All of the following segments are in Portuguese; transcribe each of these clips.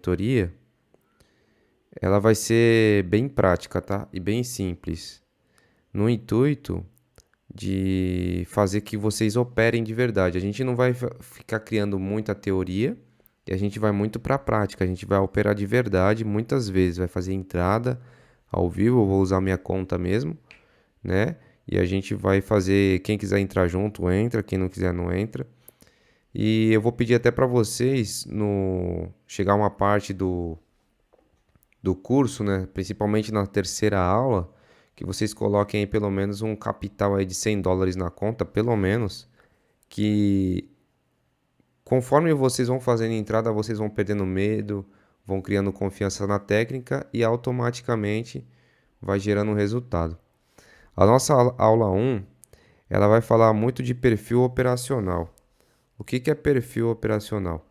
mentoria, ela vai ser bem prática, tá? E bem simples, no intuito de fazer que vocês operem de verdade. A gente não vai ficar criando muita teoria e a gente vai muito para a prática. A gente vai operar de verdade muitas vezes, vai fazer entrada ao vivo, eu vou usar minha conta mesmo, né? E a gente vai fazer, quem quiser entrar junto, entra, quem não quiser não entra. E eu vou pedir até para vocês no chegar uma parte do curso, né, principalmente na terceira aula, que vocês coloquem aí pelo menos um capital aí de US$ 100 na conta, pelo menos, que conforme vocês vão fazendo entrada, vocês vão perdendo medo, vão criando confiança na técnica e automaticamente vai gerando um resultado. A nossa aula um, ela vai falar muito de perfil operacional. O que que é perfil operacional?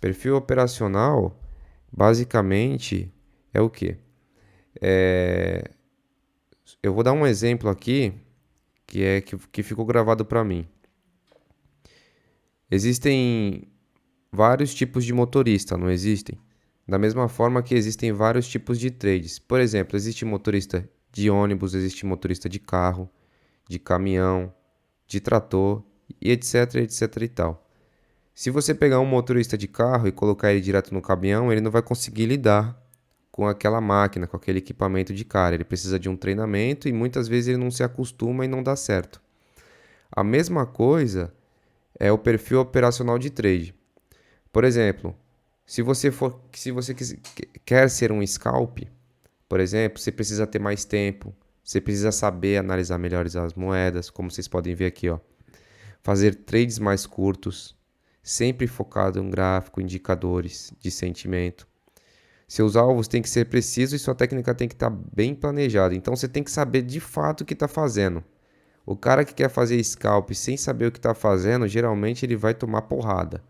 Perfil operacional, basicamente, é o quê? Eu vou dar um exemplo aqui que ficou gravado para mim. Existem vários tipos de motorista, não existem? Da mesma forma que existem vários tipos de trades. Por exemplo, existe motorista de ônibus, existe motorista de carro, de caminhão, de trator e etc, etc e tal. Se você pegar um motorista de carro e colocar ele direto no caminhão, ele não vai conseguir lidar com aquela máquina, com aquele equipamento de cara. Ele precisa de um treinamento e muitas vezes ele não se acostuma e não dá certo. A mesma coisa é o perfil operacional de trade. Por exemplo, se você quer ser um scalp, por exemplo, você precisa ter mais tempo, você precisa saber analisar melhor as moedas, como vocês podem ver aqui, ó. Fazer trades mais curtos, sempre focado em gráfico, indicadores de sentimento. Seus alvos têm que ser precisos e sua técnica tem que estar bem planejada. Então você tem que saber de fato o que está fazendo. O cara que quer fazer scalp sem saber o que está fazendo, geralmente ele vai tomar porrada.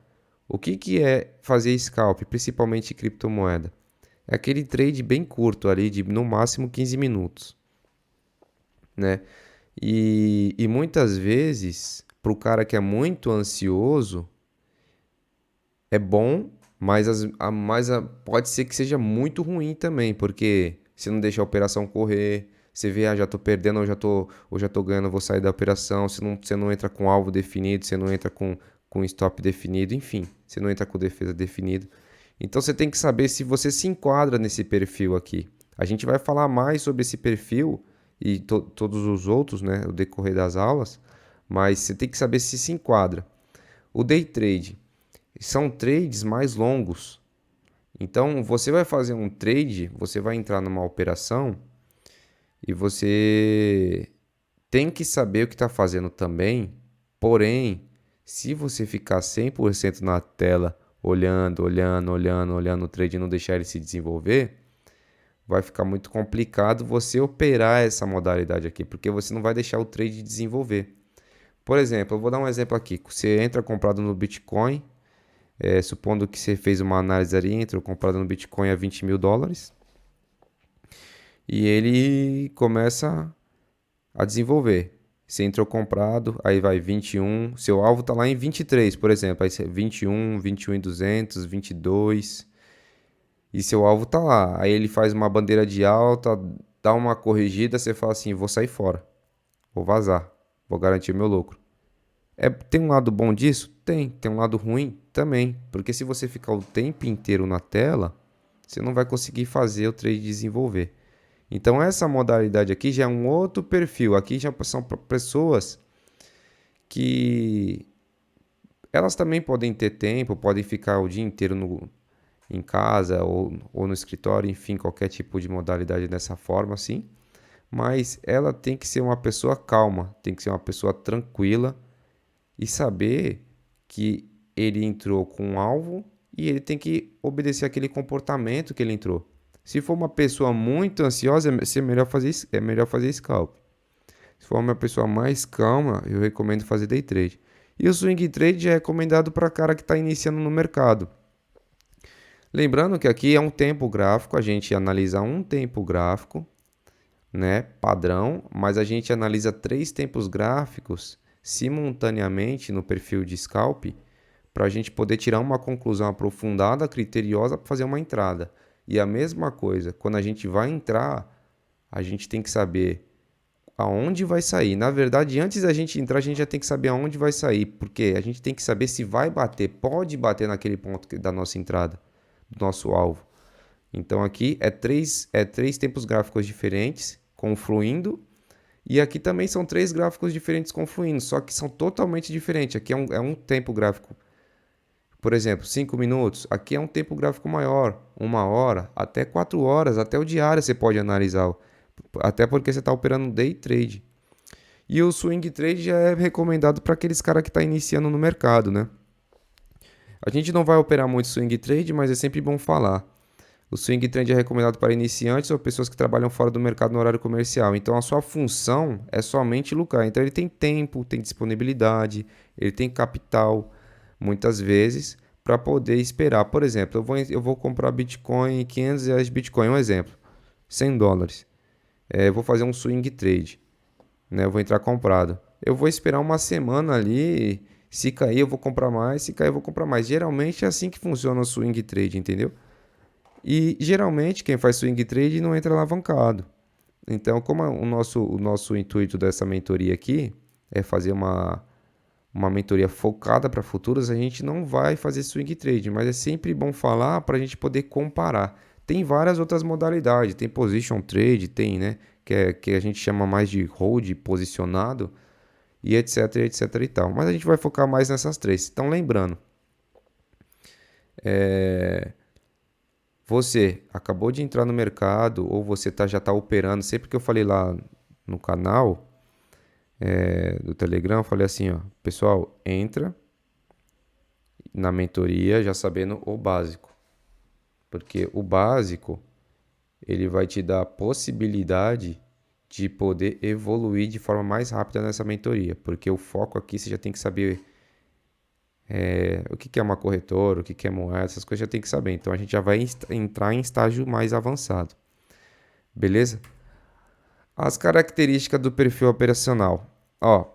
O que que é fazer scalp, principalmente em criptomoeda? É aquele trade bem curto ali, de no máximo 15 minutos, né? E muitas vezes, para o cara que é muito ansioso, é bom, pode ser que seja muito ruim também, porque você não deixa a operação correr, você vê, já tô perdendo, ou já tô ganhando, vou sair da operação, você não entra com alvo definido, você não entra com stop definido, enfim, você não entra com defesa definida. Então você tem que saber se você se enquadra nesse perfil aqui. A gente vai falar mais sobre esse perfil e todos os outros, né, no decorrer das aulas, mas você tem que saber se enquadra. O day trade são trades mais longos. Então, você vai fazer um trade, você vai entrar numa operação e você tem que saber o que está fazendo também. Porém, se você ficar 100% na tela, olhando o trade e não deixar ele se desenvolver, vai ficar muito complicado você operar essa modalidade aqui, porque você não vai deixar o trade desenvolver. Por exemplo, eu vou dar um exemplo aqui. Você entra comprado no Bitcoin, supondo que você fez uma análise ali, entrou comprado no Bitcoin a US$ 20.000 e ele começa a desenvolver. Você entrou comprado, aí vai 21, seu alvo está lá em 23, por exemplo, aí 21, 21.200, 22 e seu alvo está lá. Aí ele faz uma bandeira de alta, dá uma corrigida, você fala assim, vou sair fora, vou vazar, vou garantir meu lucro. Tem um lado bom disso? Tem um lado ruim? Também. Porque se você ficar o tempo inteiro na tela, você não vai conseguir fazer o trade desenvolver. Então essa modalidade aqui já é um outro perfil. Aqui já são pessoas que elas também podem ter tempo, podem ficar o dia inteiro em casa ou no escritório, enfim, qualquer tipo de modalidade dessa forma assim. Mas ela tem que ser uma pessoa calma, tem que ser uma pessoa tranquila e saber que ele entrou com um alvo e ele tem que obedecer aquele comportamento que ele entrou. Se for uma pessoa muito ansiosa, é melhor fazer scalp. Se for uma pessoa mais calma, eu recomendo fazer day trade. E o swing trade é recomendado para cara que está iniciando no mercado. Lembrando que aqui é um tempo gráfico, a gente analisa um tempo gráfico, né, padrão, mas a gente analisa 3 tempos gráficos simultaneamente no perfil de scalp para a gente poder tirar uma conclusão aprofundada, criteriosa para fazer uma entrada. E a mesma coisa, quando a gente vai entrar, a gente tem que saber aonde vai sair. Na verdade, antes da gente entrar, a gente já tem que saber aonde vai sair, porque a gente tem que saber se vai bater, pode bater naquele ponto da nossa entrada, do nosso alvo. Então aqui é três tempos gráficos diferentes, confluindo, e aqui também são três gráficos diferentes confluindo, só que são totalmente diferentes. Aqui é um tempo gráfico, por exemplo, 5 minutos. Aqui é um tempo gráfico maior, 1 hora, até 4 horas, até o diário você pode analisar. Até porque você está operando day trade. E o swing trade já é recomendado para aqueles caras que estão iniciando no mercado, né? A gente não vai operar muito swing trade, mas é sempre bom falar. O swing trade é recomendado para iniciantes ou pessoas que trabalham fora do mercado no horário comercial. Então a sua função é somente lucrar. Então ele tem tempo, tem disponibilidade, ele tem capital, muitas vezes, para poder esperar. Por exemplo, eu vou comprar Bitcoin, R$ 500 de Bitcoin, um exemplo, US$ 100. Eu vou fazer um swing trade, né? Eu vou entrar comprado. Eu vou esperar uma semana ali. Se cair, eu vou comprar mais. Se cair, eu vou comprar mais. Geralmente é assim que funciona o swing trade, entendeu? E geralmente quem faz swing trade não entra alavancado. Então, como o nosso intuito dessa mentoria aqui é fazer uma mentoria focada para futuros, a gente não vai fazer swing trade, mas é sempre bom falar para a gente poder comparar. Tem várias outras modalidades, tem position trade, tem, né, que a gente chama mais de hold, posicionado, e etc, etc e tal. Mas a gente vai focar mais nessas três. Então, lembrando, você acabou de entrar no mercado ou você já está operando, sempre que eu falei lá no canal do Telegram, eu falei assim, ó, pessoal, entra na mentoria já sabendo o básico, porque o básico ele vai te dar a possibilidade de poder evoluir de forma mais rápida nessa mentoria, porque o foco aqui você já tem que saber o que é uma corretora, o que é moeda, essas coisas já tem que saber. Então a gente já vai entrar em estágio mais avançado, beleza? As características do perfil operacional. Ó,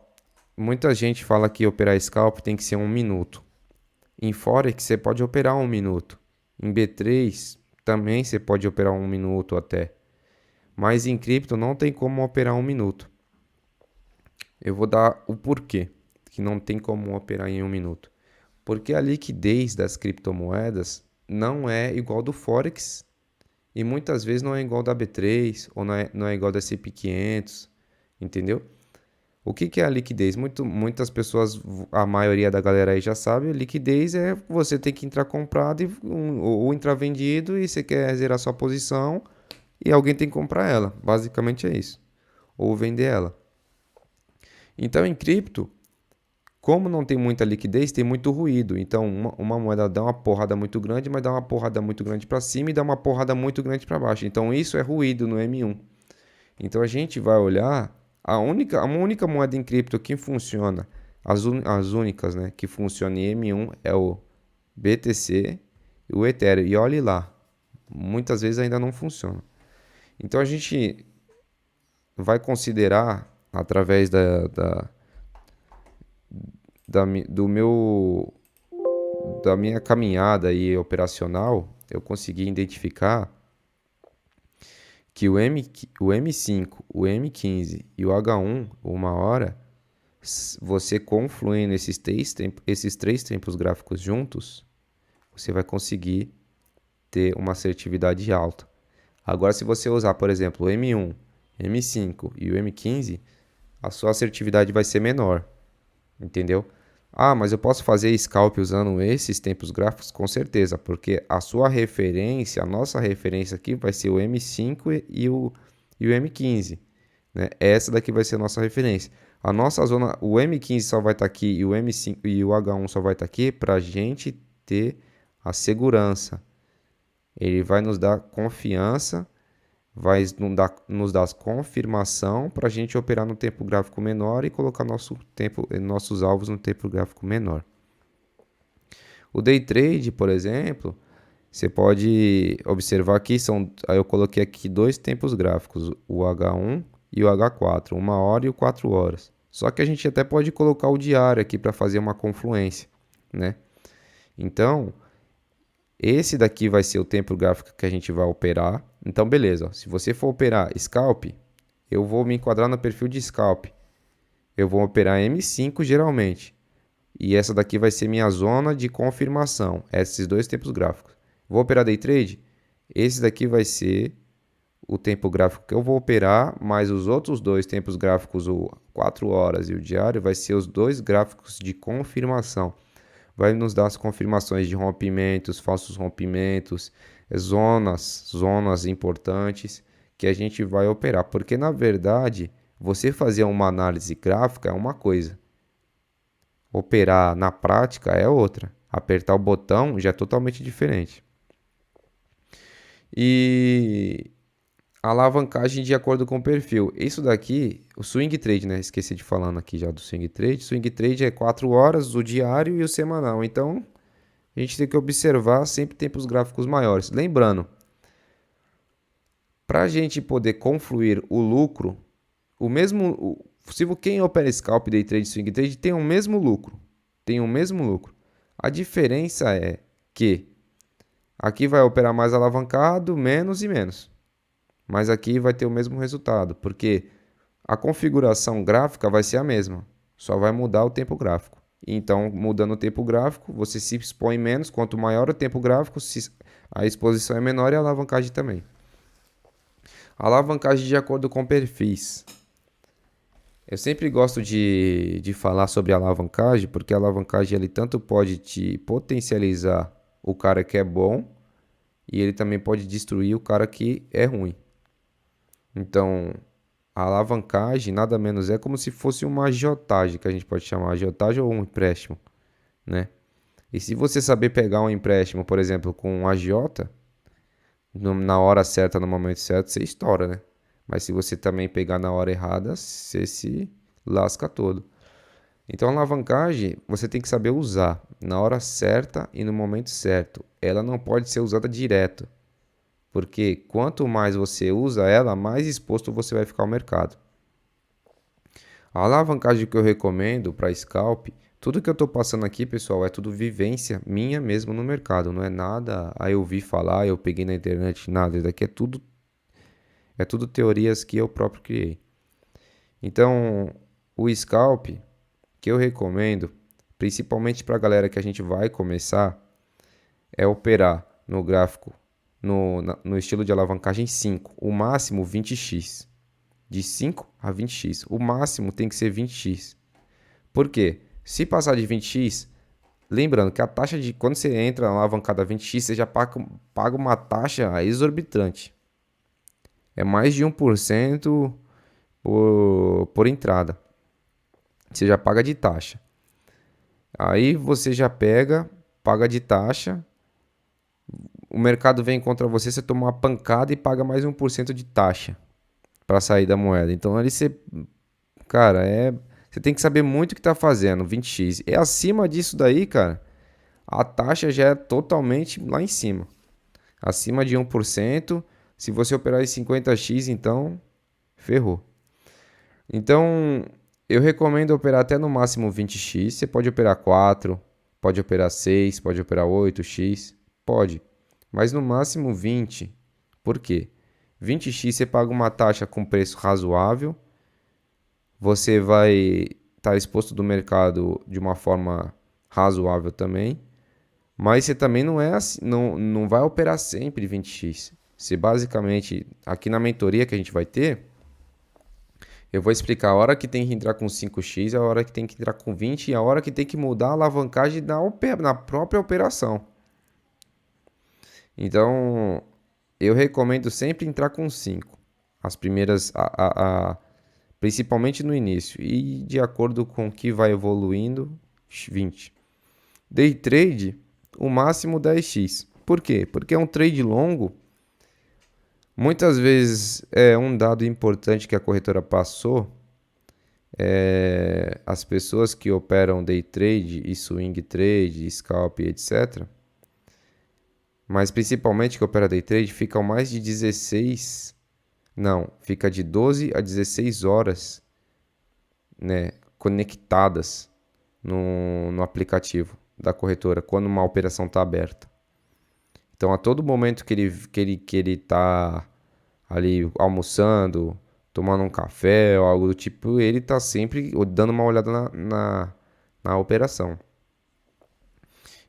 muita gente fala que operar scalp tem que ser 1 minuto. Em Forex você pode operar 1 minuto. Em B3 também você pode operar 1 minuto até. Mas em cripto não tem como operar 1 minuto. Eu vou dar o porquê que não tem como operar em 1 minuto. Porque a liquidez das criptomoedas não é igual do Forex e muitas vezes não é igual da B3 ou não é igual da S&P 500, entendeu? O que é a liquidez? Muitas pessoas, a maioria da galera aí já sabe, liquidez é você ter que entrar comprado ou entrar vendido e você quer zerar sua posição e alguém tem que comprar ela. Basicamente é isso. Ou vender ela. Então em cripto, como não tem muita liquidez, tem muito ruído. Então, uma moeda dá uma porrada muito grande, mas dá uma porrada muito grande para cima e dá uma porrada muito grande para baixo. Então, isso é ruído no M1. Então, a gente vai olhar uma única moeda em cripto que funciona, as únicas, né, que funcionam em M1 é o BTC e o Ethereum. E olhe lá, muitas vezes ainda não funciona. Então, a gente vai considerar, através do meu da minha caminhada aí operacional, eu consegui identificar que o M5, o M15 e o H1, 1 hora, você confluindo esses três tempos gráficos juntos, você vai conseguir ter uma assertividade alta. Agora, se você usar, por exemplo, o M1, M5 e o M15, a sua assertividade vai ser menor, entendeu? Ah, mas eu posso fazer scalp usando esses tempos gráficos? Com certeza, porque a sua referência, a nossa referência aqui vai ser o M5 e o M15, né? Essa daqui vai ser a nossa referência. A nossa zona, o M15 só vai estar aqui e o M5 e o H1 só vai estar aqui para a gente ter a segurança. Ele vai nos dar confiança, vai nos dar confirmação para a gente operar no tempo gráfico menor e colocar nossos alvos no tempo gráfico menor. O day trade, por exemplo, você pode observar aqui, eu coloquei aqui dois tempos gráficos, o H1 e o H4, 1 hora e o 4 horas. Só que a gente até pode colocar o diário aqui para fazer uma confluência, né? Então, esse daqui vai ser o tempo gráfico que a gente vai operar. Então, beleza, ó, se você for operar Scalp, eu vou me enquadrar no perfil de Scalp. Eu vou operar M5 geralmente. E essa daqui vai ser minha zona de confirmação. Esses dois tempos gráficos. Vou operar Day Trade? Esse daqui vai ser o tempo gráfico que eu vou operar, mais os outros dois tempos gráficos, o 4 horas e o diário, vai ser os dois gráficos de confirmação. Vai nos dar as confirmações de rompimentos, falsos rompimentos, zonas importantes que a gente vai operar. Porque na verdade, você fazer uma análise gráfica é uma coisa, operar na prática é outra. Apertar o botão já é totalmente diferente. E alavancagem de acordo com o perfil. Isso daqui, o swing trade, né? Esqueci de falando aqui já do swing trade. Swing trade é 4 horas, o diário e o semanal. Então, a gente tem que observar sempre tempos gráficos maiores. Lembrando, para a gente poder confluir o lucro, o mesmo, se quem opera scalp, day trade, swing trade tem o mesmo lucro, tem o mesmo lucro. A diferença é que aqui vai operar mais alavancado, menos e menos. Mas aqui vai ter o mesmo resultado, porque a configuração gráfica vai ser a mesma, só vai mudar o tempo gráfico. Então, mudando o tempo gráfico, você se expõe menos. Quanto maior o tempo gráfico, a exposição é menor e a alavancagem também. Alavancagem de acordo com perfis. Eu sempre gosto de falar sobre alavancagem, porque a alavancagem ele tanto pode te potencializar o cara que é bom, e ele também pode destruir o cara que é ruim. Então, a alavancagem nada menos é como se fosse uma agiotagem, que a gente pode chamar agiotagem ou um empréstimo, né? E se você saber pegar um empréstimo, por exemplo, com um agiota, na hora certa, no momento certo, você estoura, né? Mas se você também pegar na hora errada, você se lasca todo. Então, a alavancagem você tem que saber usar na hora certa e no momento certo. Ela não pode ser usada direto, porque quanto mais você usa ela, mais exposto você vai ficar ao mercado. A alavancagem que eu recomendo para scalp, tudo que eu estou passando aqui, pessoal, é tudo vivência minha mesmo no mercado. Não é nada, aí eu vi falar, eu peguei na internet, nada. Isso daqui é tudo teorias que eu próprio criei. Então, o scalp que eu recomendo, principalmente para a galera que a gente vai começar, é operar no gráfico, no estilo de alavancagem 5, o máximo 20x. De 5 a 20x. O máximo tem que ser 20x. Por quê? Se passar de 20x, lembrando que a taxa de quando você entra na alavancada 20x, você já paga uma taxa exorbitante. É mais de 1% por entrada. Você já paga de taxa. Aí você já paga de taxa. O mercado vem contra você, você toma uma pancada e paga mais 1% de taxa para sair da moeda. Então ali você, cara, você tem que saber muito o que tá fazendo, 20x. É acima disso daí, cara, a taxa já é totalmente lá em cima. Acima de 1%, se você operar em 50x, então ferrou. Então, eu recomendo operar até no máximo 20x. Você pode operar 4, pode operar 6, pode operar 8x, pode. Mas no máximo 20. Por quê? 20x você paga uma taxa com preço razoável. Você vai estar exposto do mercado de uma forma razoável também. Mas você também não é assim, não vai operar sempre 20x. Você basicamente, aqui na mentoria que a gente vai ter, eu vou explicar a hora que tem que entrar com 5x, a hora que tem que entrar com 20 e a hora que tem que mudar a alavancagem na própria operação. Então, eu recomendo sempre entrar com 5. As primeiras, principalmente no início. E de acordo com o que vai evoluindo, 20. Day trade, o máximo 10x. Por quê? Porque é um trade longo. Muitas vezes é um dado importante que a corretora passou. As pessoas que operam day trade e swing trade, scalp, etc. Mas principalmente que opera day trade, ficam mais de 16, não, fica de 12 a 16 horas, né, conectadas no aplicativo. da corretora quando uma operação está aberta. Então, a todo momento que ele tá ali almoçando, tomando um café ou algo do tipo, ele está sempre dando uma olhada na operação.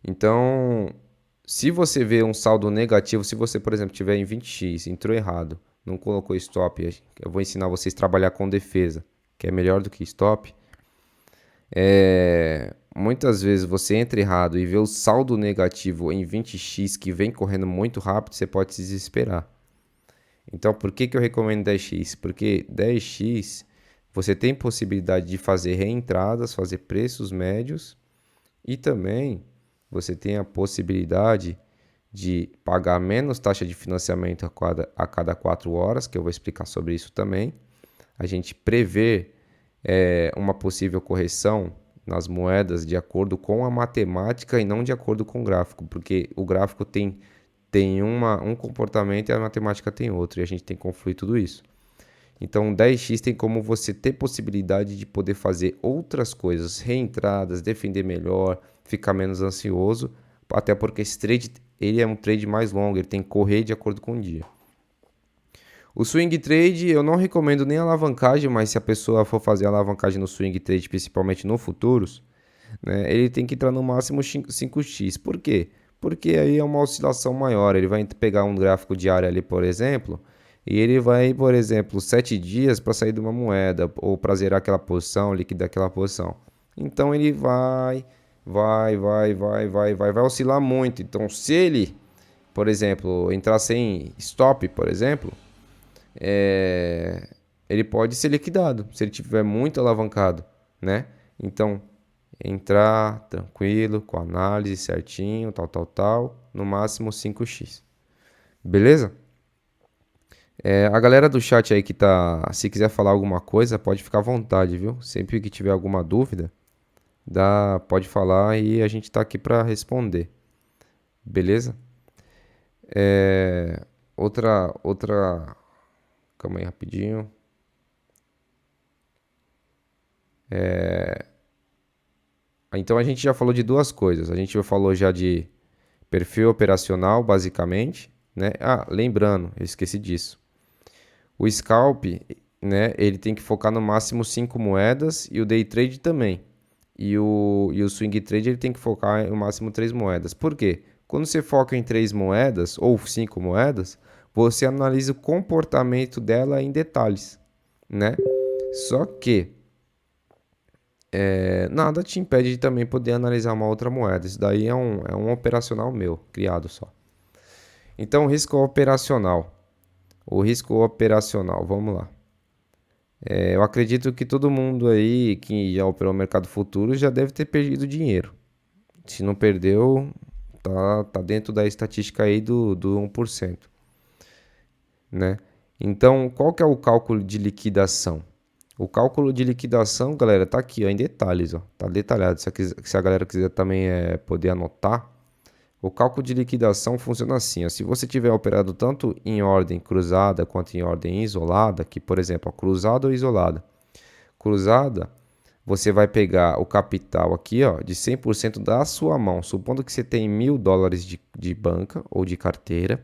Então, se você vê um saldo negativo, se você, por exemplo, tiver em 20x, entrou errado, não colocou stop, eu vou ensinar vocês a trabalhar com defesa, que é melhor do que stop. Muitas vezes você entra errado e vê o saldo negativo em 20x que vem correndo muito rápido, você pode se desesperar. Então, por que eu recomendo 10x? Porque 10x você tem possibilidade de fazer reentradas, fazer preços médios e também você tem a possibilidade de pagar menos taxa de financiamento a cada 4 horas, que eu vou explicar sobre isso também. A gente prevê uma possível correção nas moedas de acordo com a matemática e não de acordo com o gráfico, porque o gráfico tem um comportamento e a matemática tem outro, e a gente tem que confluir tudo isso. Então, 10x tem como você ter possibilidade de poder fazer outras coisas, reentradas, defender melhor, ficar menos ansioso, até porque esse trade ele é um trade mais longo, ele tem que correr de acordo com o dia. O swing trade eu não recomendo nem alavancagem, mas se a pessoa for fazer alavancagem no swing trade, principalmente no futuros, né, ele tem que entrar no máximo 5x. Por quê? Porque aí é uma oscilação maior. Ele vai pegar um gráfico diário ali, por exemplo, e ele vai, por exemplo, 7 dias para sair de uma moeda ou para zerar aquela posição, liquidar aquela posição. Então ele vai oscilar muito. Então se ele, por exemplo, entrar sem stop, por exemplo, ele pode ser liquidado se ele tiver muito alavancado, né? Então, entrar tranquilo, com análise certinho, tal, no máximo 5x. Beleza? A galera do chat aí que tá, se quiser falar alguma coisa, pode ficar à vontade, viu? Sempre que tiver alguma dúvida, pode falar e a gente tá aqui para responder. Beleza? Outra, calma aí rapidinho. Então a gente já falou de duas coisas. A gente já falou já de perfil operacional, basicamente, né? Lembrando, eu esqueci disso. O scalp, né? Ele tem que focar no máximo 5 moedas e o day trade também. E o swing trade ele tem que focar no máximo 3 moedas. Por quê? Quando você foca em 3 moedas ou 5 moedas, você analisa o comportamento dela em detalhes, né? Só que nada te impede de também poder analisar uma outra moeda. Isso daí é um operacional meu, criado só. Então, risco operacional. O risco operacional, vamos lá. Eu acredito que todo mundo aí que já operou no mercado futuro já deve ter perdido dinheiro. Se não perdeu, tá dentro da estatística aí do 1%, né? Então, qual que é o cálculo de liquidação? O cálculo de liquidação, galera, tá aqui, ó, em detalhes, ó, tá detalhado. Se a galera quiser também poder anotar, o cálculo de liquidação funciona assim, ó, se você tiver operado tanto em ordem cruzada quanto em ordem isolada, que por exemplo, ó, cruzada ou isolada. Cruzada, você vai pegar o capital aqui, ó, de 100% da sua mão. Supondo que você tem $1.000 de banca ou de carteira,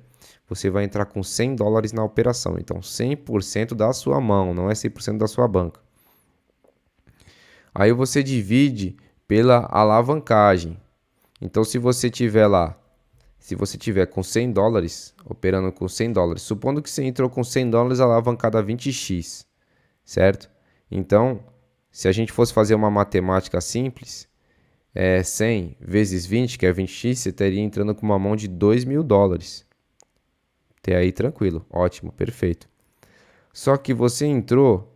você vai entrar com $100 na operação. Então, 100% da sua mão, não é 100% da sua banca. Aí você divide pela alavancagem. Então, se você tiver com $100, operando com $100, supondo que você entrou com $100 alavancada a 20x, certo? Então, se a gente fosse fazer uma matemática simples, 100 vezes 20, que é 20x, você estaria entrando com uma mão de $2.000. Até aí tranquilo, ótimo, perfeito. Só que você entrou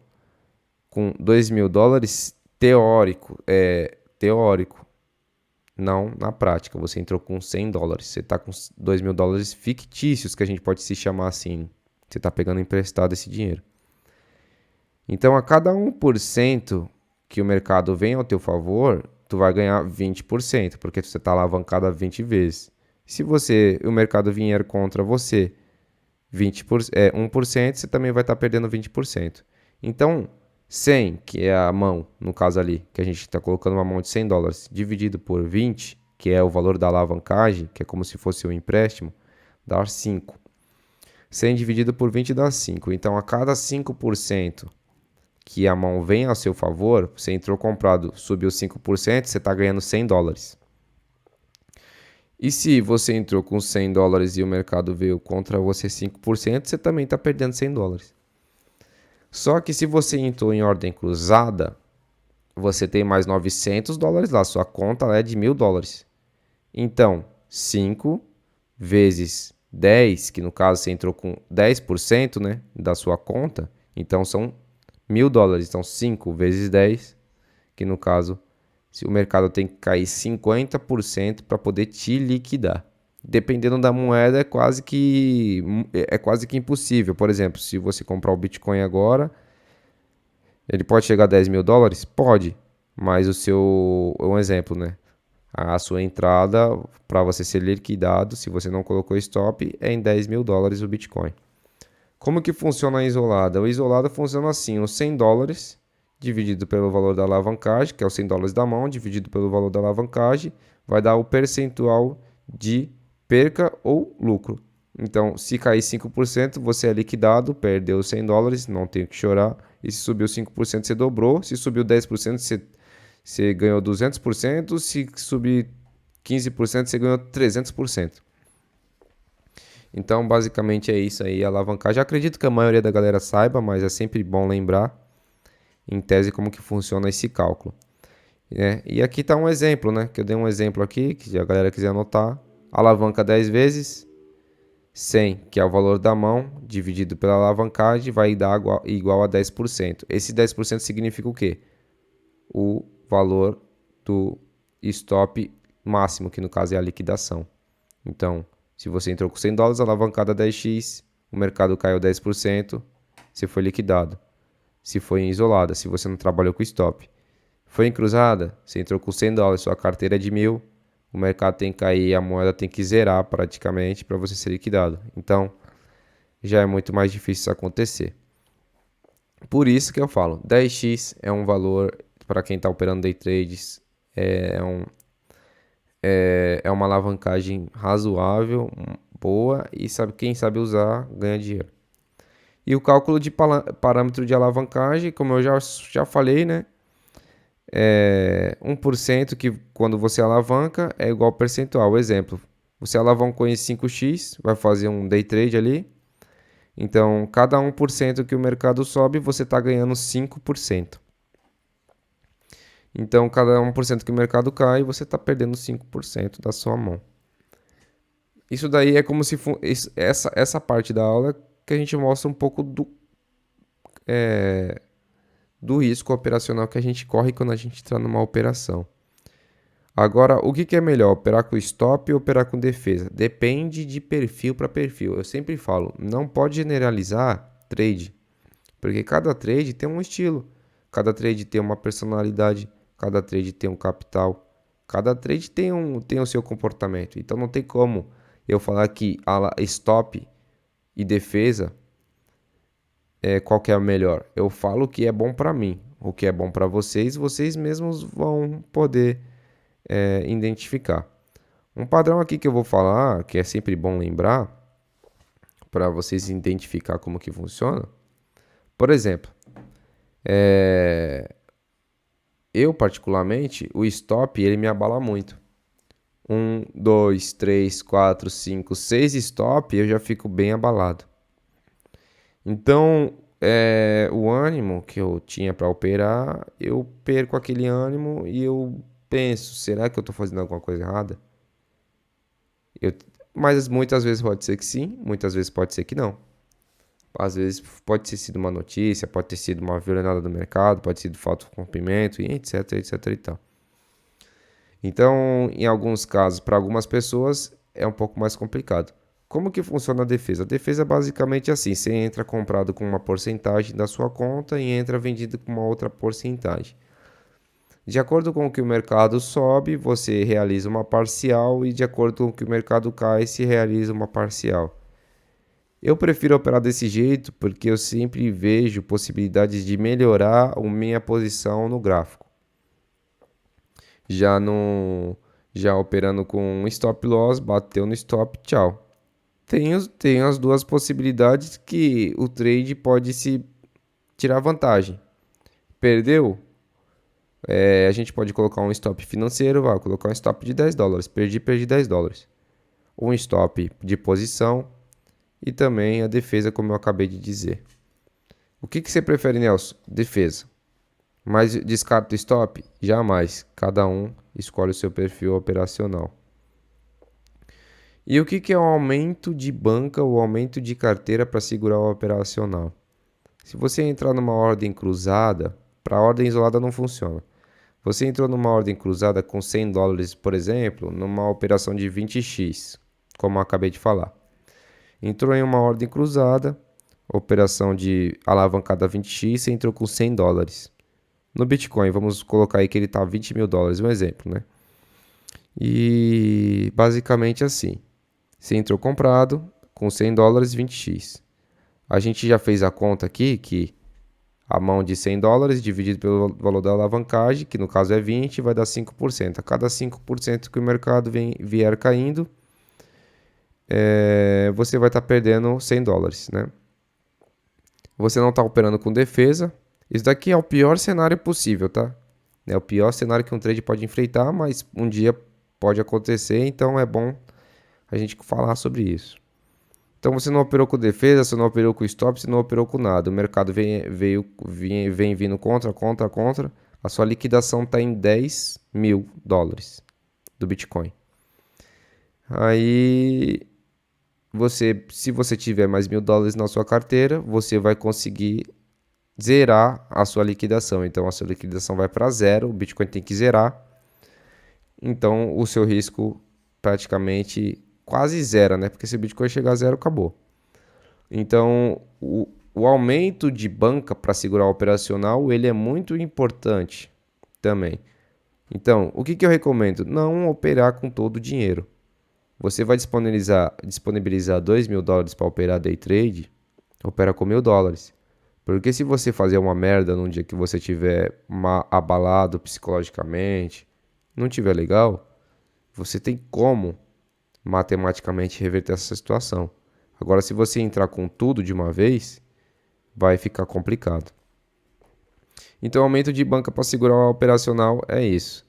com $2.000 teórico, não na prática. Você entrou com $100, você está com $2.000 fictícios, que a gente pode se chamar assim. Você está pegando emprestado esse dinheiro. Então, a cada 1% que o mercado vem ao teu favor, tu vai ganhar 20%, porque você está alavancado 20 vezes. Se o mercado vier contra você 1%, você também vai estar perdendo 20%. Então, 100, que é a mão, no caso ali, que a gente está colocando uma mão de $100, dividido por 20, que é o valor da alavancagem, que é como se fosse um empréstimo, dá 5. 100 dividido por 20 dá 5. Então, a cada 5% que a mão vem a seu favor, você entrou comprado, subiu 5%, você está ganhando $100. E se você entrou com $100 e o mercado veio contra você 5%, você também está perdendo $100. Só que se você entrou em ordem cruzada, você tem mais $900 lá, sua conta é de $1.000. Então, 5 vezes 10, que no caso você entrou com 10%, né, da sua conta, então são $1.000. Então, 5 vezes 10, que no caso, se o mercado tem que cair 50% para poder te liquidar. Dependendo da moeda, é quase que impossível. Por exemplo, se você comprar o Bitcoin agora, ele pode chegar a $10.000? Pode, mas um exemplo, né? A sua entrada para você ser liquidado, se você não colocou stop, é em $10.000 o Bitcoin. Como que funciona a isolada? O isolada funciona assim, os $100 dividido pelo valor da alavancagem, que é os $100 da mão, dividido pelo valor da alavancagem, vai dar o percentual de perca ou lucro. Então, se cair 5%, você é liquidado, perdeu os $100, não tem que chorar. E se subiu 5%, você dobrou. Se subiu 10%, você ganhou 200%. Se subir 15%, você ganhou 300%. Então, basicamente é isso aí, a alavancagem. Acredito que a maioria da galera saiba, mas é sempre bom lembrar, em tese, como que funciona esse cálculo. E aqui está um exemplo, né? Que eu dei um exemplo aqui, que se a galera quiser anotar. Alavanca 10 vezes, 100, que é o valor da mão, dividido pela alavancagem, vai dar igual a 10%. Esse 10% significa o quê? O valor do stop máximo, que no caso é a liquidação. Então, se você entrou com $100, alavancada 10x, o mercado caiu 10%, você foi liquidado. Se foi em isolada, se você não trabalhou com stop. Foi em cruzada, você entrou com $100, sua carteira é de 1.000, o mercado tem que cair, a moeda tem que zerar praticamente para você ser liquidado. Então, já é muito mais difícil isso acontecer. Por isso que eu falo, 10x é um valor para quem está operando day trades, é uma alavancagem razoável, boa, e quem sabe usar ganha dinheiro. E o cálculo de parâmetro de alavancagem, como eu já falei, né? 1% que quando você alavanca é igual ao percentual. Exemplo, você alavancou em 5x, vai fazer um day trade ali. Então, cada 1% que o mercado sobe, você está ganhando 5%. Então, cada 1% que o mercado cai, você está perdendo 5% da sua mão. Isso daí é como se essa parte da aula que a gente mostra um pouco do risco operacional que a gente corre quando a gente está numa operação. Agora, o que é melhor, operar com stop ou operar com defesa? Depende de perfil para perfil. Eu sempre falo, não pode generalizar trade, porque cada trade tem um estilo, cada trade tem uma personalidade, cada trade tem um capital, cada trade tem o seu comportamento. Então não tem como eu falar que stop e defesa qual que é o melhor. Eu falo o que é bom para mim, o que é bom para vocês, vocês mesmos vão poder identificar. Um padrão aqui que eu vou falar, que é sempre bom lembrar, para vocês identificar como que funciona. Por exemplo, eu particularmente, o stop ele me abala muito. 1, 2, 3, 4, 5, 6 stop, eu já fico bem abalado. Então, o ânimo que eu tinha para operar, eu perco aquele ânimo e eu penso, será que eu estou fazendo alguma coisa errada? Mas muitas vezes pode ser que sim, muitas vezes pode ser que não. Às vezes pode ter sido uma notícia, pode ter sido uma violentada do mercado, pode ter sido falta de cumprimento, e etc, etc e tal. Então, em alguns casos, para algumas pessoas, é um pouco mais complicado. Como que funciona a defesa? A defesa é basicamente assim, você entra comprado com uma porcentagem da sua conta e entra vendido com uma outra porcentagem. De acordo com o que o mercado sobe, você realiza uma parcial e de acordo com o que o mercado cai, se realiza uma parcial. Eu prefiro operar desse jeito porque eu sempre vejo possibilidades de melhorar a minha posição no gráfico. Já no, Já operando com um stop loss, bateu no stop, tchau. Tem as duas possibilidades que o trade pode se tirar vantagem. Perdeu? A gente pode colocar um stop financeiro, vai colocar um stop de $10. Perdi $10. Um stop de posição e também a defesa, como eu acabei de dizer. O que você prefere, Nelson? Defesa. Mas descarta o stop? Jamais. Cada um escolhe o seu perfil operacional. E o que é o aumento de banca ou aumento de carteira para segurar o operacional? Se você entrar numa ordem cruzada, para ordem isolada não funciona. Você entrou numa ordem cruzada com $100, por exemplo, numa operação de 20x, como eu acabei de falar. Entrou em uma ordem cruzada, operação de alavancada 20x, você entrou com $100. No Bitcoin, vamos colocar aí que ele está $20.000, um exemplo, né? E basicamente assim, você entrou comprado com $100, 20x. A gente já fez a conta aqui que a mão de $100 dividido pelo valor da alavancagem, que no caso é 20, vai dar 5%. A cada 5% que o mercado vier caindo, você vai estar perdendo $100, né? Você não está operando com defesa. Isso daqui é o pior cenário possível, tá? É o pior cenário que um trade pode enfrentar, mas um dia pode acontecer, então é bom a gente falar sobre isso. Então você não operou com defesa, você não operou com stop, você não operou com nada. O mercado vem vindo contra. A sua liquidação está em $10.000 do Bitcoin. Aí se você tiver mais $1.000 na sua carteira, você vai conseguir zerar a sua liquidação. Então a sua liquidação vai para zero, o Bitcoin tem que zerar. Então o seu risco praticamente quase zero, né? Porque se o Bitcoin chegar a zero, acabou. Então, o aumento de banca para segurar o operacional, ele é muito importante também. Então, o que eu recomendo? Não operar com todo o dinheiro. Você vai disponibilizar $2.000 para operar day trade, opera com $1.000. Porque se você fazer uma merda num dia que você tiver abalado psicologicamente, não tiver legal, você tem como matematicamente reverter essa situação. Agora, se você entrar com tudo de uma vez, vai ficar complicado. Então, aumento de banca para segurar o operacional é isso.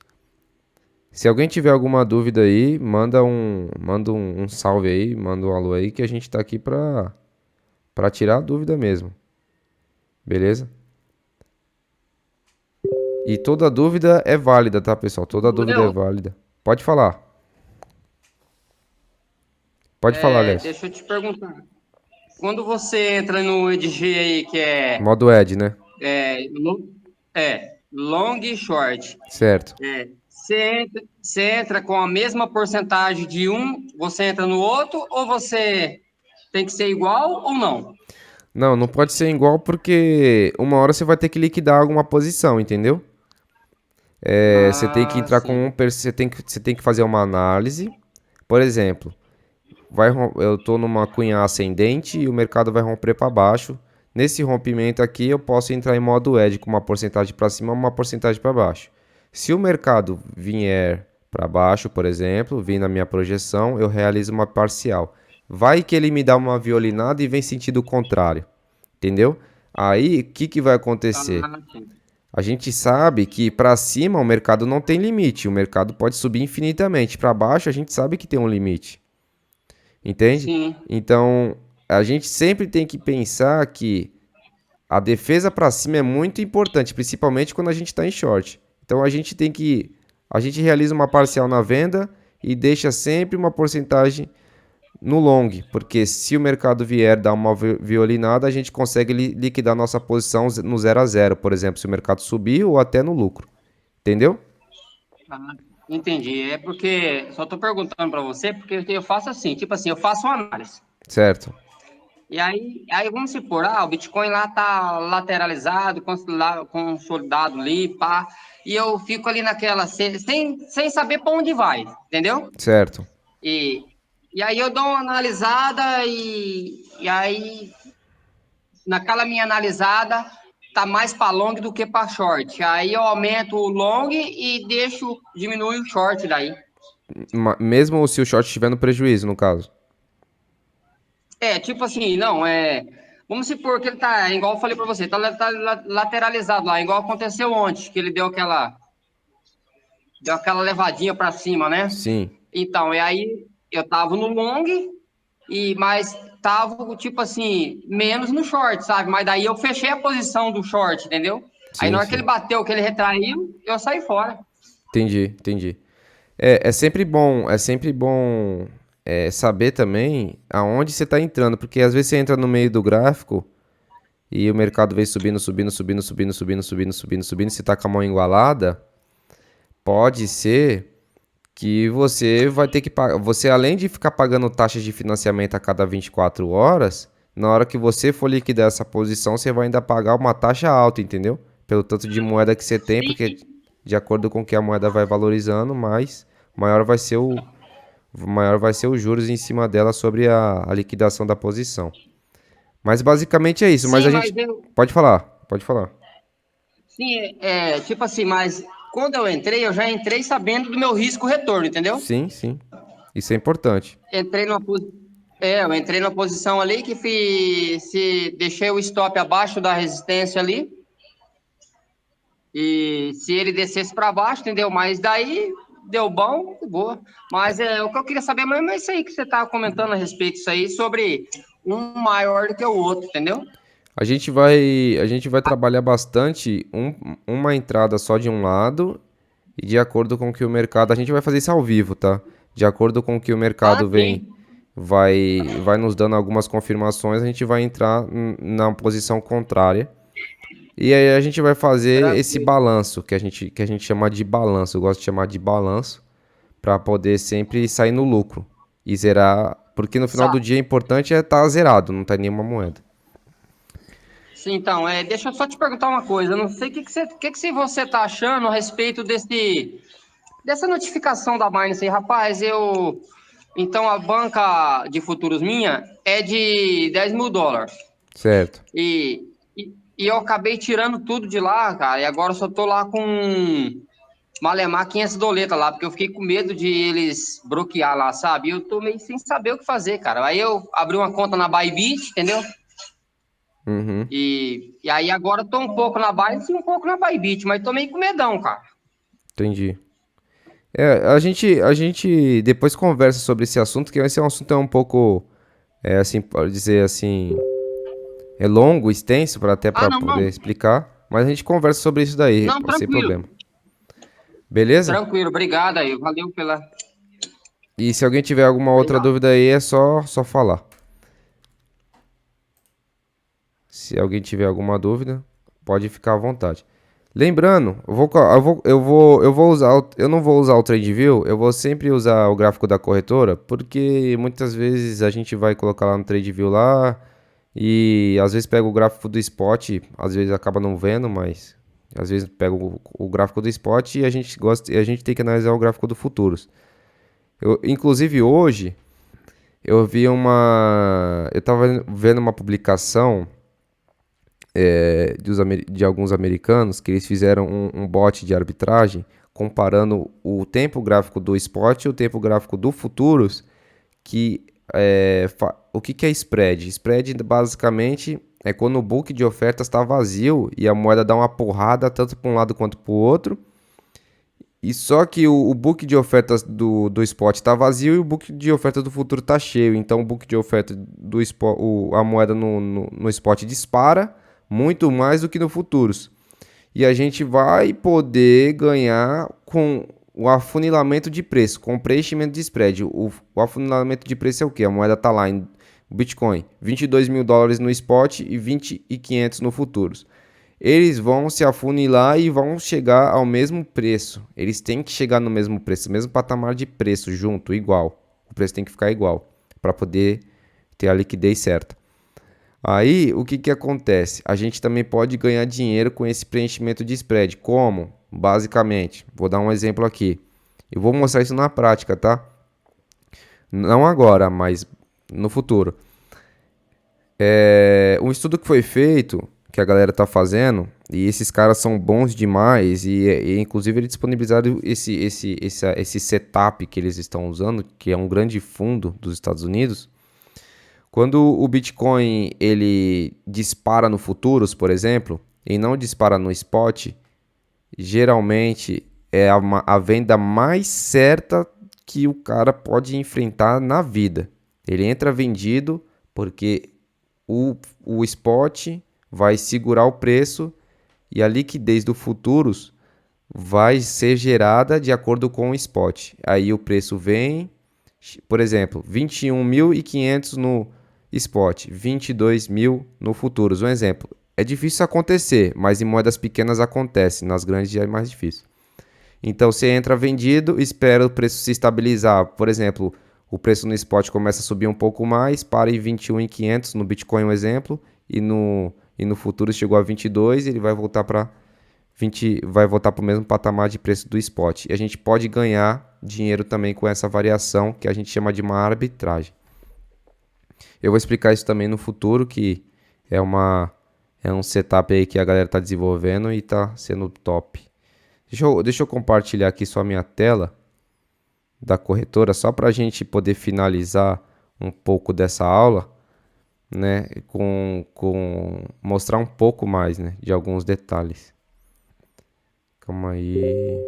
Se alguém tiver alguma dúvida aí, manda um salve aí, manda um alô aí, que a gente está aqui para tirar a dúvida mesmo. Beleza? E toda dúvida é válida, tá, pessoal? Toda dúvida é Léo, válida. Pode falar. Pode falar, Lécio. deixa eu te perguntar. Quando você entra no EDG aí, que Modo Ed, né? é, lo- long e short, Certo. você entra com a mesma porcentagem de um, você entra no outro, ou você tem que ser igual ou não? Não, não pode ser igual porque uma hora você vai ter que liquidar alguma posição, entendeu? Você tem que Ah, entrar com sim. você tem que fazer uma análise. Por exemplo, eu estou numa cunha ascendente e o mercado vai romper para baixo. Nesse rompimento aqui, eu posso entrar em modo edge com uma porcentagem para cima, uma porcentagem para baixo. Se o mercado vier para baixo, por exemplo, vir na minha projeção, eu realizo uma parcial. Vai que ele me dá uma violinada e vem sentido contrário, entendeu? Aí, o que vai acontecer? Ah, sim. A gente sabe que para cima o mercado não tem limite, o mercado pode subir infinitamente. Para baixo a gente sabe que tem um limite, entende? Sim. Então a gente sempre tem que pensar que a defesa para cima é muito importante, principalmente quando a gente está em short. Então a gente realiza uma parcial na venda e deixa sempre uma porcentagem no long, porque se o mercado vier dar uma violinada, a gente consegue liquidar nossa posição no 0 a 0, por exemplo, se o mercado subir ou até no lucro. Entendeu? Ah, entendi. É porque, só tô perguntando para você, porque eu faço assim, tipo assim, eu faço uma análise. Certo, E aí vamos supor, o Bitcoin lá tá lateralizado, consolidado ali, pá, e eu fico ali naquela, sem saber para onde vai, entendeu? certo, E, e aí eu dou uma analisada e aí, naquela minha analisada, tá mais para long do que para short. Aí eu aumento o long e diminuo o short daí. Mesmo se o short estiver no prejuízo, no caso. Tipo assim, não, vamos supor que ele tá, igual eu falei pra você, tá lateralizado lá, igual aconteceu ontem, que ele deu aquela levadinha pra cima, né? Sim, Então, e aí eu tava no long, mas tava, tipo assim, menos no short, sabe? Mas daí eu fechei a posição do short, entendeu? Aí sim, na hora que ele sim. bateu, que ele retraiu, eu saí fora. Entendi, entendi. É sempre bom saber também aonde você está entrando, porque às vezes você entra no meio do gráfico e o mercado vem subindo, subindo, subindo, subindo, subindo, subindo, subindo, subindo, você tá com a mão igualada, pode ser que você vai ter que pagar. Você, além de ficar pagando taxas de financiamento a cada 24 horas, na hora que você for liquidar essa posição, você vai ainda pagar uma taxa alta, entendeu? Pelo tanto de moeda que você tem, porque Sim, de acordo com que a moeda vai valorizando, mais maior vai ser maior vai ser os juros em cima dela sobre a liquidação da posição. Mas basicamente é isso. Mas sim, a mas gente. eu, Pode falar, pode falar. sim, tipo assim, mas quando eu entrei, eu já entrei sabendo do meu risco retorno, entendeu? Sim, sim. Isso é importante. Entrei numa, posi- eu entrei numa posição ali que se deixei o stop abaixo da resistência ali, e se ele descesse para baixo, entendeu? Mas daí deu bom, boa. Mas o que eu queria saber mesmo é isso aí que você estava comentando a respeito disso aí, sobre um maior do que o outro, entendeu? A gente vai trabalhar bastante uma entrada só de um lado e de acordo com que o mercado, a gente vai fazer isso ao vivo, tá? De acordo com que o Ah, mercado sim, vai nos dando algumas confirmações, a gente vai entrar na posição contrária. E aí a gente vai fazer esse tranquilo. balanço, que a gente chama de balanço. Eu gosto de chamar de balanço, para poder sempre sair no lucro e zerar, porque no final do dia é importante é estar zerado, não tá nenhuma moeda. Sim, então, deixa eu só te perguntar uma coisa. Eu não sei o que você tá achando a respeito dessa notificação da Binance aí, rapaz. Então, a banca de futuros minha é de US$ 10.000. Certo. E eu acabei tirando tudo de lá, cara. E agora eu só tô lá com Malemar 500 doletas lá, porque eu fiquei com medo de eles bloquear lá, sabe? E eu tô meio sem saber o que fazer, cara. Aí eu abri uma conta na Bybit, entendeu? Uhum, E aí agora eu tô um pouco na Binance e um pouco na Bybit, mas tô meio com medão, cara. entendi. A gente depois conversa sobre esse assunto, que esse é um assunto um pouco, assim, pode dizer assim, é longo, extenso, até Ah, para não, não. poder explicar, mas a gente conversa sobre isso daí, Não, sem tranquilo. problema. Beleza? Tranquilo, obrigado aí. Valeu pela. E se alguém tiver alguma outra Obrigado. dúvida aí, é só falar. Se alguém tiver alguma dúvida, pode ficar à vontade. Lembrando, eu vou usar, eu não vou usar o TradeView, eu vou sempre usar o gráfico da corretora, porque muitas vezes a gente vai colocar lá no TradeView lá e às vezes pega o gráfico do spot, às vezes acaba não vendo, mas às vezes pega o gráfico do spot e a gente tem que analisar o gráfico do futuros. Inclusive hoje eu tava vendo uma publicação de alguns americanos que eles fizeram um bot de arbitragem comparando o tempo gráfico do spot e o tempo gráfico do futuros, que o que é spread? Spread basicamente é quando o book de ofertas está vazio e a moeda dá uma porrada tanto para um lado quanto para o outro. E só que o book de ofertas do spot está vazio e o book de ofertas do futuro está cheio. Então o book de oferta do spot, a moeda no spot dispara muito mais do que no futuros. E a gente vai poder ganhar com o afunilamento de preço, com o preenchimento de spread. O afunilamento de preço é o que? A moeda está lá em Bitcoin, US$ 22.000 no spot e 20.500 no futuros. Eles vão se afunilar e vão chegar ao mesmo preço. Eles têm que chegar no mesmo preço, mesmo patamar de preço, junto, igual. O preço tem que ficar igual para poder ter a liquidez certa. Aí, o que que acontece? A gente também pode ganhar dinheiro com esse preenchimento de spread. Como? Basicamente, vou dar um exemplo aqui. Eu vou mostrar isso na prática, tá? Não agora, mas no futuro. Um estudo que foi feito, que a galera tá fazendo, e esses caras são bons demais, e inclusive eles disponibilizaram esse setup que eles estão usando, que é um grande fundo dos Estados Unidos. Quando o Bitcoin ele dispara no futuros, por exemplo, e não dispara no spot, geralmente é a venda mais certa que o cara pode enfrentar na vida. Ele entra vendido porque o spot vai segurar o preço e a liquidez do futuros vai ser gerada de acordo com o spot. Aí o preço vem, por exemplo, 21.500 no spot, 22.000 no futuros. Um exemplo. É difícil acontecer, mas em moedas pequenas acontece, nas grandes já é mais difícil. Então você entra vendido, espera o preço se estabilizar. Por exemplo, o preço no spot começa a subir um pouco mais, para em 21.500 no Bitcoin, um exemplo, e no futuro chegou a 22, ele vai voltar para 20, vai voltar para o mesmo patamar de preço do spot. E a gente pode ganhar dinheiro também com essa variação que a gente chama de uma arbitragem. Eu vou explicar isso também no futuro, que é um setup aí que a galera está desenvolvendo e está sendo top. Deixa eu compartilhar aqui só a minha tela da corretora, só para a gente poder finalizar um pouco dessa aula, né, com mostrar um pouco mais, né, de alguns detalhes. Calma aí,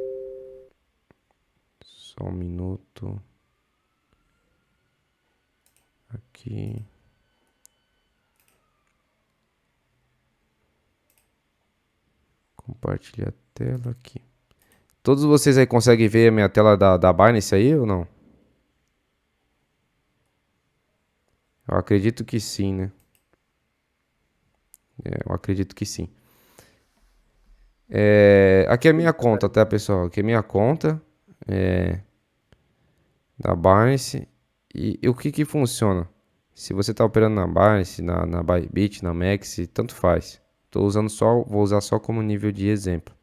só um minuto, aqui, compartilhar a tela aqui. Todos vocês aí conseguem ver a minha tela da Binance aí ou não? Eu acredito que sim, né? Eu acredito que sim. Aqui é a minha conta, tá, pessoal? Aqui é a minha conta da Binance. E o que que funciona? Se você está operando na Binance, na Bybit, na Max, tanto faz. Vou usar só como nível de exemplo.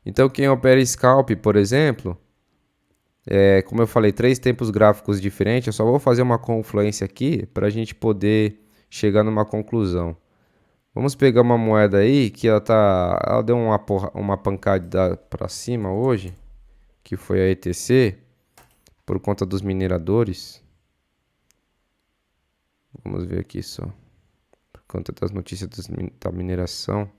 Então, quem opera Scalp, por exemplo, como eu falei, 3 tempos gráficos diferentes, eu só vou fazer uma confluência aqui para a gente poder chegar numa conclusão. Vamos pegar uma moeda aí que ela deu uma pancada para cima hoje, que foi a ETC, por conta dos mineradores. Vamos ver aqui só, por conta das notícias da mineração.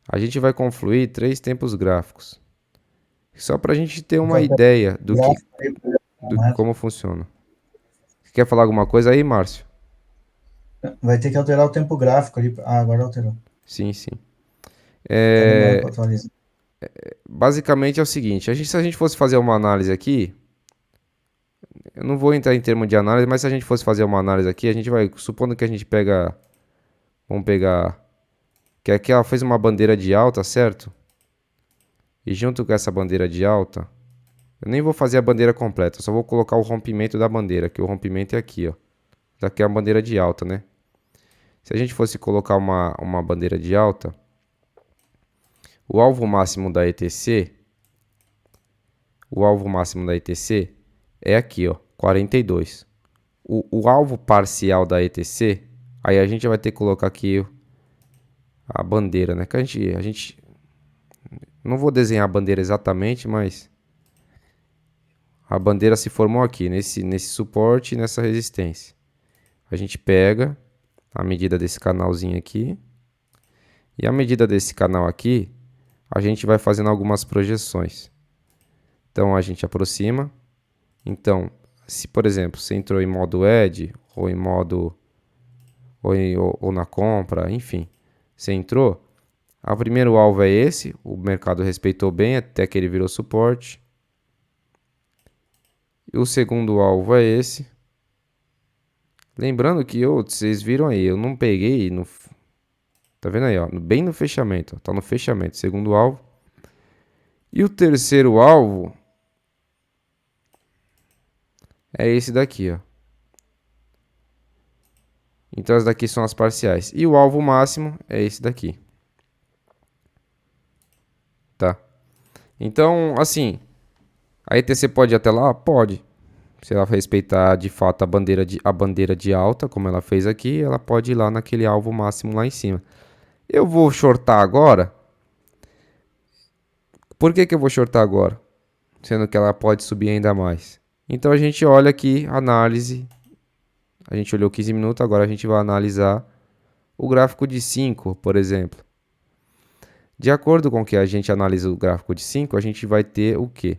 A gente vai confluir 3 tempos gráficos, só para a gente ter uma ideia como funciona. Você quer falar alguma coisa aí, Márcio? Vai ter que alterar o tempo gráfico ali. Ah, agora alterou. Sim, sim. Tá demorando para atualizar. Basicamente é o seguinte, se a gente fosse fazer uma análise aqui, eu não vou entrar em termos de análise, mas se a gente fosse fazer uma análise aqui, a gente vai, supondo que a gente vamos pegar, que aqui ela fez uma bandeira de alta, certo? E junto com essa bandeira de alta, eu nem vou fazer a bandeira completa, só vou colocar o rompimento da bandeira, que o rompimento é aqui, ó. Daqui é a bandeira de alta, né? Se a gente fosse colocar uma bandeira de alta, o alvo máximo da ETC, é aqui, ó, 42. O alvo parcial da ETC, aí a gente vai ter que colocar aqui a bandeira, né? Que a gente não vou desenhar a bandeira exatamente, mas a bandeira se formou aqui, nesse suporte e nessa resistência. A gente pega a medida desse canalzinho aqui, e a medida desse canal aqui, a gente vai fazendo algumas projeções. Então a gente aproxima. Então, se por exemplo, você entrou em modo Edge, ou em modo ou na compra, enfim, você entrou, o primeiro alvo é esse, o mercado respeitou bem até que ele virou suporte. E o segundo alvo é esse. Lembrando que vocês viram aí, eu não peguei no, tá vendo aí, ó, bem no fechamento, ó, tá no fechamento, segundo alvo. E o terceiro alvo é esse daqui, ó. Então as daqui são as parciais. E o alvo máximo é esse daqui. Tá? Então, assim, a ETC pode ir até lá? Pode. Se ela respeitar de fato a bandeira de alta, como ela fez aqui, ela pode ir lá naquele alvo máximo lá em cima. Eu vou shortar agora. Por que eu vou shortar agora? Sendo que ela pode subir ainda mais. Então a gente olha aqui, análise. A gente olhou 15 minutos, agora a gente vai analisar o gráfico de 5, por exemplo. De acordo com que a gente analisa o gráfico de 5, a gente vai ter o quê?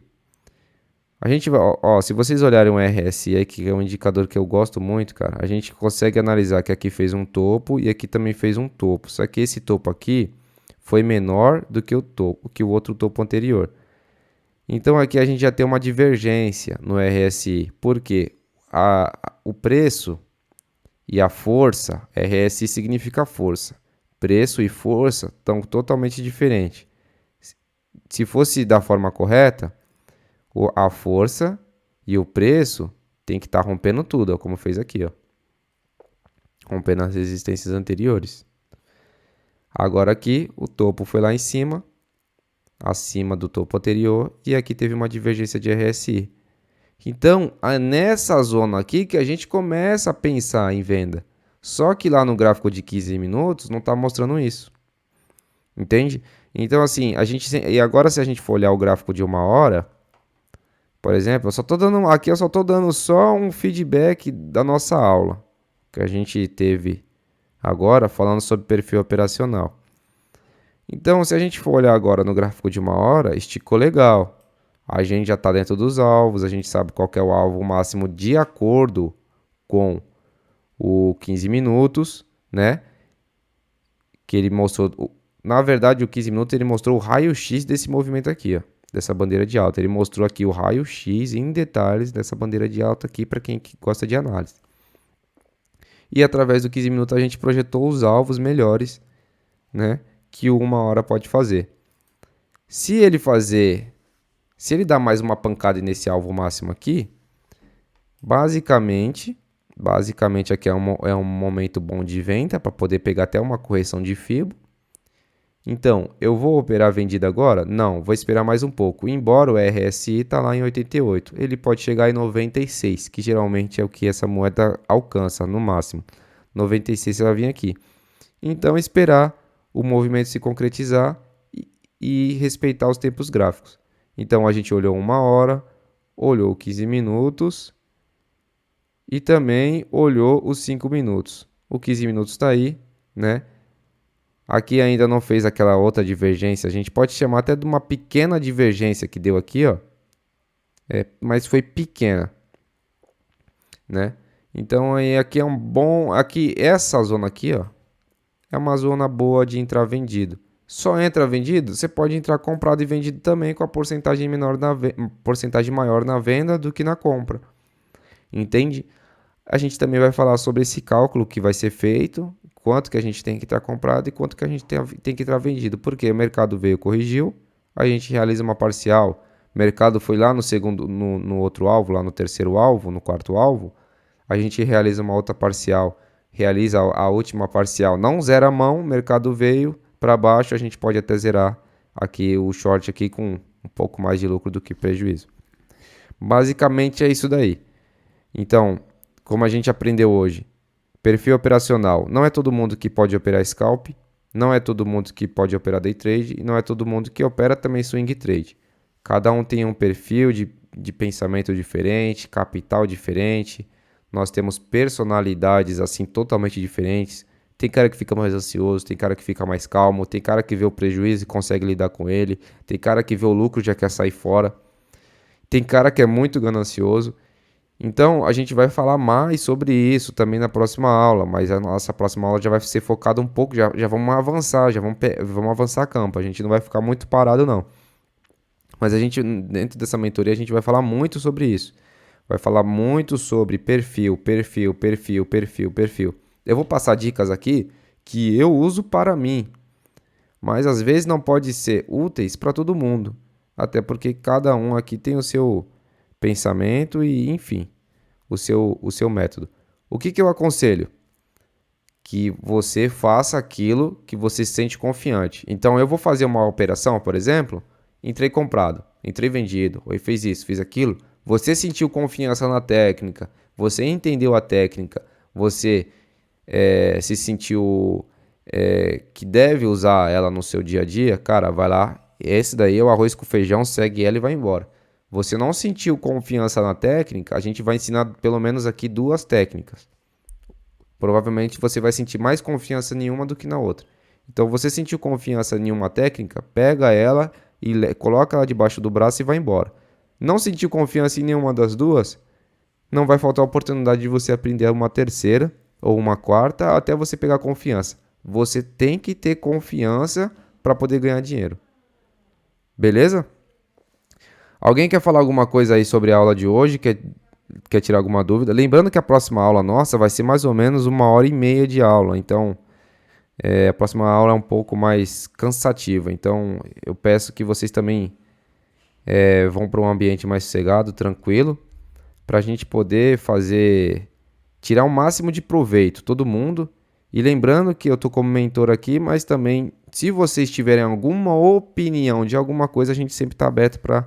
A gente vai, ó, se vocês olharem o RSI, que é um indicador que eu gosto muito, cara, a gente consegue analisar que aqui fez um topo e aqui também fez um topo. Só que esse topo aqui foi menor do que o topo, que o outro topo anterior. Então aqui a gente já tem uma divergência no RSI, porque o preço e a força, RSI significa força. Preço e força estão totalmente diferentes. Se fosse da forma correta, a força e o preço tem que estar rompendo tudo, ó, como fez aqui, ó. Rompendo as resistências anteriores. Agora aqui, o topo foi lá em cima, acima do topo anterior, e aqui teve uma divergência de RSI. Então, é nessa zona aqui que a gente começa a pensar em venda. Só que lá no gráfico de 15 minutos não está mostrando isso. Entende? Então, assim, e agora se a gente for olhar o gráfico de 1 hora, por exemplo, eu só estou dando só um feedback da nossa aula que a gente teve agora falando sobre perfil operacional. Então, se a gente for olhar agora no gráfico de 1 hora, esticou legal. A gente já está dentro dos alvos, a gente sabe qual que é o alvo máximo de acordo com o 15 minutos, né? Que ele mostrou, na verdade, o 15 minutos ele mostrou o raio-x desse movimento aqui, ó, dessa bandeira de alta. Ele mostrou aqui o raio-x em detalhes dessa bandeira de alta aqui para quem gosta de análise. E através do 15 minutos a gente projetou os alvos melhores, né, que o 1 hora pode fazer. Se ele dá mais uma pancada nesse alvo máximo aqui, basicamente aqui é um momento bom de venda para poder pegar até uma correção de Fibo. Então, eu vou operar vendida agora? Não, vou esperar mais um pouco. Embora o RSI está lá em 88, ele pode chegar em 96, que geralmente é o que essa moeda alcança no máximo. 96 você vai vir aqui. Então, esperar o movimento se concretizar e respeitar os tempos gráficos. Então, a gente olhou 1 hora, olhou 15 minutos e também olhou os 5 minutos. O 15 minutos está aí, né? Aqui ainda não fez aquela outra divergência. A gente pode chamar até de uma pequena divergência que deu aqui, ó. Mas foi pequena, né? Então aí aqui é um bom... Aqui, essa zona aqui, ó, é uma zona boa de entrar vendido. Só entra vendido, você pode entrar comprado e vendido também com a porcentagem maior na venda do que na compra. Entende? A gente também vai falar sobre esse cálculo que vai ser feito, quanto que a gente tem que estar comprado e quanto que a gente tem que estar vendido. Porque o mercado veio, corrigiu, a gente realiza uma parcial, o mercado foi lá no outro alvo, lá no terceiro alvo, no quarto alvo, a gente realiza uma outra parcial, realiza a última parcial, não zera a mão, o mercado veio para baixo, a gente pode até zerar aqui o short aqui com um pouco mais de lucro do que prejuízo. Basicamente é isso daí. Então, como a gente aprendeu hoje, perfil operacional, não é todo mundo que pode operar scalp, não é todo mundo que pode operar day trade e não é todo mundo que opera também swing trade. Cada um tem um perfil de pensamento diferente, capital diferente, nós temos personalidades assim totalmente diferentes. Tem cara que fica mais ansioso, tem cara que fica mais calmo, tem cara que vê o prejuízo e consegue lidar com ele, tem cara que vê o lucro e já quer sair fora, tem cara que é muito ganancioso. Então, a gente vai falar mais sobre isso também na próxima aula, mas a nossa próxima aula já vai ser focada um pouco, já vamos avançar, vamos avançar a campo, a gente não vai ficar muito parado não. Mas a gente, dentro dessa mentoria, a gente vai falar muito sobre isso. Vai falar muito sobre perfil. Eu vou passar dicas aqui que eu uso para mim, mas às vezes não pode ser úteis para todo mundo, até porque cada um aqui tem o seu pensamento e, enfim, o seu método. O que eu aconselho? Que você faça aquilo que você se sente confiante. Então, eu vou fazer uma operação, por exemplo, entrei comprado, entrei vendido, ou fez isso, fiz aquilo, Você sentiu confiança na técnica, você entendeu a técnica, você se sentiu que deve usar ela no seu dia a dia, cara, vai lá. Esse daí é o arroz com feijão, segue ela e vai embora. Você não sentiu confiança na técnica, a gente vai ensinar pelo menos aqui 2 técnicas. Provavelmente você vai sentir mais confiança em uma do que na outra. Então, você sentiu confiança em uma técnica, pega ela e coloca ela debaixo do braço e vai embora. Não sentiu confiança em nenhuma das duas, não vai faltar a oportunidade de você aprender uma terceira ou uma quarta até você pegar confiança. Você tem que ter confiança para poder ganhar dinheiro. Beleza? Alguém quer falar alguma coisa aí sobre a aula de hoje? Quer tirar alguma dúvida? Lembrando que a próxima aula nossa vai ser mais ou menos 1h30 de aula. Então, a próxima aula é um pouco mais cansativa. Então, eu peço que vocês também vão para um ambiente mais sossegado, tranquilo, para a gente poder tirar o máximo de proveito, todo mundo. E lembrando que eu estou como mentor aqui, mas também, se vocês tiverem alguma opinião de alguma coisa, a gente sempre está aberto para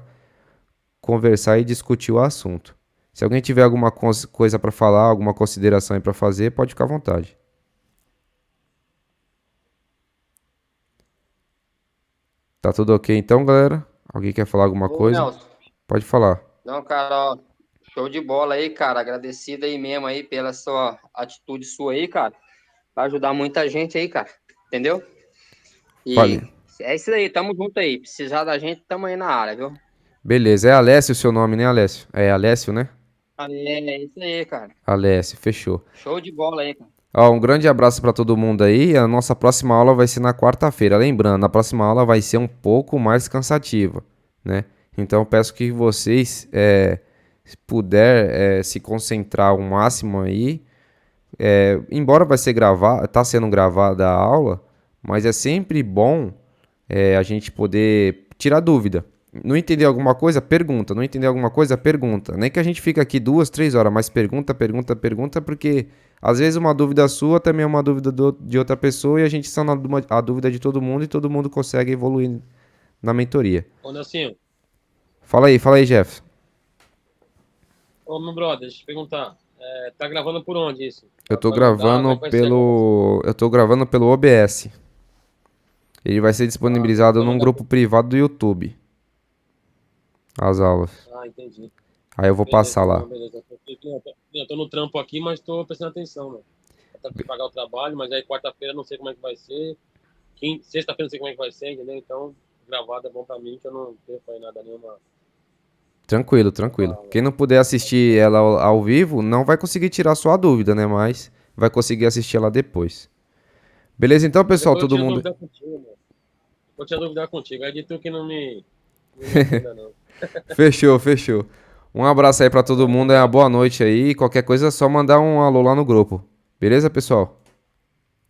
conversar e discutir o assunto. Se alguém tiver alguma coisa para falar, alguma consideração aí para fazer, pode ficar à vontade. Tá tudo ok então, galera? Alguém quer falar alguma Ô, coisa? Nelson. Pode falar. Não, cara, ó, show de bola aí, cara. Agradecido aí mesmo aí pela sua atitude sua aí, cara. Vai ajudar muita gente aí, cara. Entendeu? Fale. E é isso aí, tamo junto aí. Precisar da gente, tamo aí na área, viu? Beleza, é Alessio o seu nome, né, Alessio? É Alessio, né? É isso aí, cara. Alessio, fechou. Show de bola aí, cara. Ó, um grande abraço para todo mundo aí. A nossa próxima aula vai ser na quarta-feira. Lembrando, a próxima aula vai ser um pouco mais cansativa, né? Então, eu peço que vocês, se puder, se concentrar ao máximo aí. Embora vai ser tá sendo gravada a aula, mas é sempre bom a gente poder tirar dúvida. Não entender alguma coisa? Pergunta. Não entender alguma coisa? Pergunta. Nem que a gente fique aqui 2, 3 horas, mas pergunta, pergunta, pergunta, porque às vezes uma dúvida sua também é uma dúvida de outra pessoa e a gente sana a dúvida de todo mundo e todo mundo consegue evoluir na mentoria. Ô, Nelsinho, Fala aí, Jeff. ô, meu brother, deixa eu te perguntar. Tá gravando por onde isso? Eu tô Vai mandar? Como é gravando que vai ser agora? eu tô gravando pelo OBS. Ele vai ser disponibilizado Vai num mandar grupo privado do YouTube. As aulas. Entendi. Aí eu vou Beleza, passar lá. não, beleza. Eu tô no trampo aqui, mas tô prestando atenção, né? Tem que pagar o trabalho, mas aí quarta-feira não sei como é que vai ser. Sexta-feira não sei como é que vai ser, entendeu? Então, gravado é bom pra mim, que eu não tenho aí nada nenhuma. Tranquilo, tranquilo. Quem não puder assistir ela ao vivo, não vai conseguir tirar sua dúvida, né? Mas vai conseguir assistir ela depois. Beleza, então, pessoal, Depois eu todo tiro mundo. dúvida contigo, mano. Vou tirar dúvida contigo. Aí de tu que não me entenda, não. Fechou, fechou. Um abraço aí pra todo mundo, uma boa noite aí. Qualquer coisa é só mandar um alô lá no grupo. Beleza, pessoal?